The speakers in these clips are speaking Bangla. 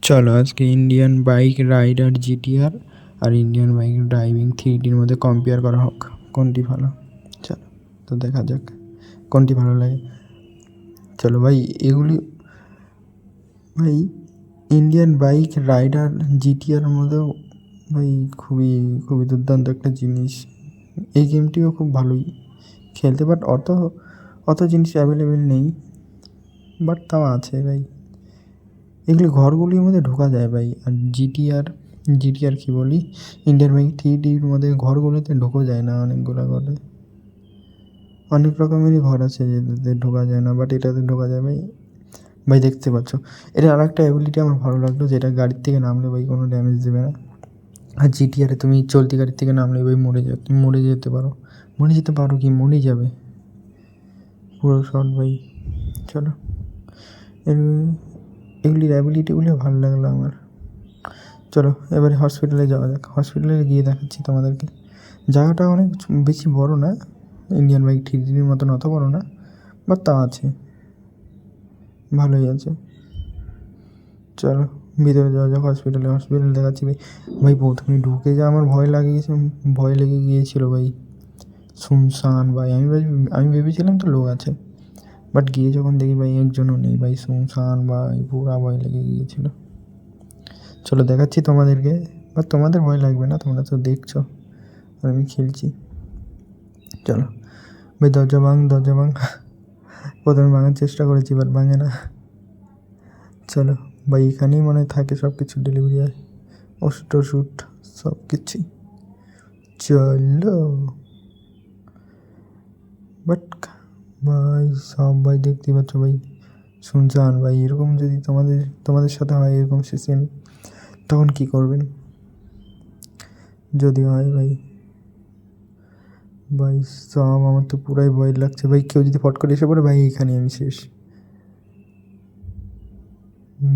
চলো আজকে ইন্ডিয়ান বাইক রাইডার জিটিআর আর ইন্ডিয়ান বাইক ড্রাইভিং 3Dর মধ্যে কম্পেয়ার করা হোক, কোনটি ভালো। চলো তো দেখা যাক কোনটি ভালো লাগে। চলো ভাই, এগুলি ভাই ইন্ডিয়ান বাইক রাইডার জিটিআর মধ্যেও ভাই খুবই খুবই দুর্দান্ত একটা জিনিস। এই গেমটিও খুব ভালোই খেলতে, বাট অত অত জিনিস অ্যাভেলেবেল নেই, বাট তাও আছে ভাই। এগুলি ঘরগুলির মধ্যে ঢোকা যায় ভাই। আর জিটিআর কী বলি, ইন্ডিয়ান বাইক 3Dর মধ্যে ঘরগুলোতে ঢোকা যায় না। অনেকগুলো ঘরে অনেক রকমেরই ঘর আছে যেটাতে ঢোকা যায় না, বাট এটাতে ঢোকা যায় ভাই। ভাই দেখতে পাচ্ছ, এটা আর একটা অ্যাবিলিটি আমার ভালো লাগলো, যেটা গাড়ির থেকে নামলে ভাই কোনো ড্যামেজ দেবে না। আর জিটিআরে তুমি চলতি গাড়ির থেকে নামলে ভাই মরে যেতে পারো। কি মরে যাবে পুরো শট ভাই। চলো, এগুলির অ্যাবিলিটিগুলো ভালো লাগলো আমার। চলো এবারে হসপিটালে যাওয়া যাক। হসপিটালে গিয়ে দেখাচ্ছি তোমাদেরকে। জায়গাটা অনেক বেশি বড় না, ইন্ডিয়ান বাইক 3Dর মতন অত বড় না, বাট তা আছে, ভালোই আছে। চলো ভিতরে যাওয়া যাক। হসপিটালে দেখাচ্ছি ভাই। ভাই প্রথমে ঢুকে যা আমার ভয় লেগে গিয়েছিল ভাই। শুনশান ভাই, আমি ভেবেছিলাম তো লোক আছে, বাট গিয়ে যখন দেখি ভাই একজনও নেই ভাই, শুনশান ভাই, পুরা ভয় লেগে গিয়েছিল। চলো দেখাচ্ছি তোমাদেরকে, বাট তোমাদের ভয় লাগবে না, তোমরা তো দেখছো আর আমি খেলছি। চলো ভাই, দরজা ভাঙ। প্রথমে ভাঙার চেষ্টা করেছি, বাট ভাঙে না। চলো ভাই, এখানেই মনে হয় থাকে সব কিছু, ডেলিভারি হয়, ওষুধ সব কিছুই। চলো বাট ভাই সব ভাই দেখতে পাচ্ছ ভাই, শুনছান ভাই। এরকম যদি তোমাদের সাথে হয় এরকম সিচুয়েশন, তখন কী করবেন? যদি হয় ভাই সব আমার তো পুরাই ভয় লাগছে ভাই। কেউ যদি ফট করে এসে পড়ে ভাই, এইখানে আমি শেষ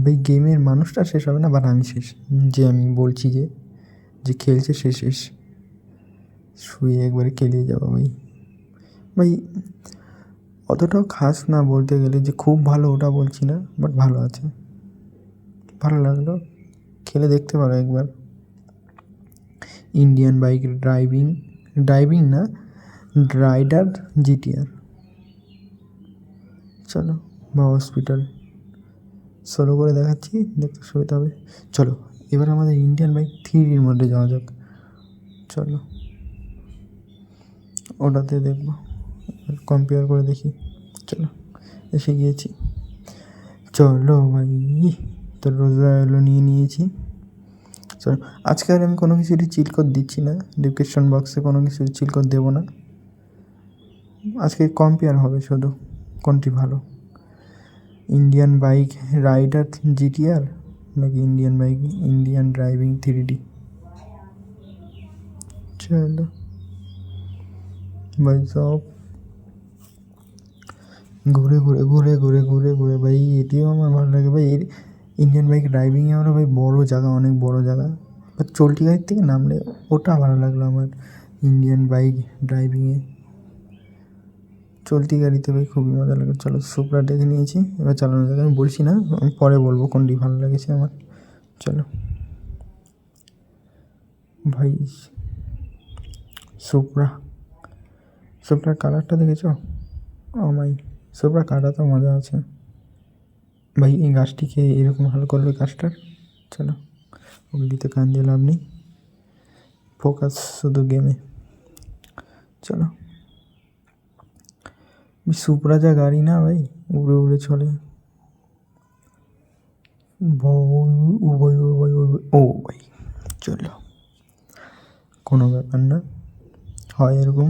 ভাই। গেমের মানুষটা শেষ হবে না, বাট আমি শেষ। যে আমি বলছি যে খেলছে সে শেষ। শুয়ে একবারে খেলিয়ে যাবো ভাই। অতটাও খাস না বলতে গেলে, যে খুব ভালো ওটা বলছি না, বাট ভালো আছে, ভালো লাগলো। খেলে দেখতে পারো একবার। ইন্ডিয়ান বাইক ড্রাইভিং না, রাইডার জিটিআর। চলো বা হসপিটাল সোলো করে দেখাচ্ছি, দেখতে সুবিধা হবে। চলো এবার আমাদের ইন্ডিয়ান বাইক 3Dর মধ্যে যাওয়া যাক। চলো ওটাতে দেখবো, কম্পেয়ার করে দেখি। চলো এসে গিয়েছি। চলো ভাই, তো রোজা এলো নিয়ে নিয়েছি। চলো, আজকে আর আমি কোনো কিছুরই চিল কোড দিচ্ছি না, ডিসক্রিপশন বক্সে কোনো কিছু চিল কোড দেবো না। আজকে কম্পেয়ার হবে শুধু কোনটি ভালো, ইন্ডিয়ান বাইক রাইডার জিটিআর নাকি ইন্ডিয়ান ড্রাইভিং 3D। চলো ভাই, সব ঘুরে ভাই, এটিও আমার ভালো লাগে ভাই। ইন্ডিয়ান বাইক ড্রাইভিংয়ে আমরা ভাই অনেক বড় জায়গা, বাট চলতি গাড়ির থেকে নামলে ওটা ভালো লাগলো আমার। ইন্ডিয়ান বাইক ড্রাইভিংয়ে চলতি গাড়িতে ভাই খুবই মজা লাগে। চলো সুপ্রা দেখে নিয়েছি, এবার চালানো যাক। আমি বলছি না, আমি পরে বলবো কোনটি ভালো লেগেছে আমার। চলো ভাই, সুপ্রার কালারটা দেখেছো? ও মাই, সুপ্রা কালার তো মজা আছে ভাই। এই গাছটিকে এরকম হাল করবে গাছটার। চলো ওগুলিতে কান দিয়ে লাভ নেই, ফোকাস শুধু গেমে। চলো, সুপ্রা যা গাড়ি না ভাই, উড়ে চলে ও ভাই। চলো কোনো ব্যাপার না, হয় এরকম।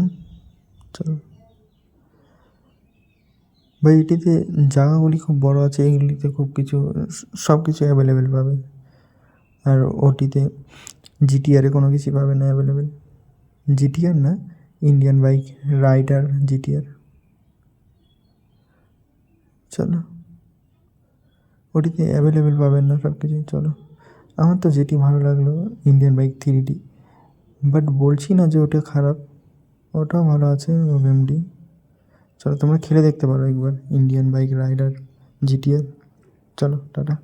চলো ভাই, এটিতে জায়গাগুলি খুব বড় আছে, এগুলিতে সব কিছু অ্যাভেলেবেল পাবে। আর ওটিতে জিটিআরে কোনো কিছু পাবে না অ্যাভেলেবেল। জিটিআর না, ইন্ডিয়ান বাইক রাইডার জিটিআর। চলো ওটিতে অ্যাভেলেবেল পাবেন না সব কিছুই। চলো, আমার তো যেটি ভালো লাগলো ইন্ডিয়ান বাইক 3D, বাট বলছি না যে ওটা খারাপ, ওটাও ভালো আছে ও গেমটি। চলো তোমরা খেলে দেখতে পারো একবার ইন্ডিয়ান বাইক রাইডার জিটিআর। চলো টাটা।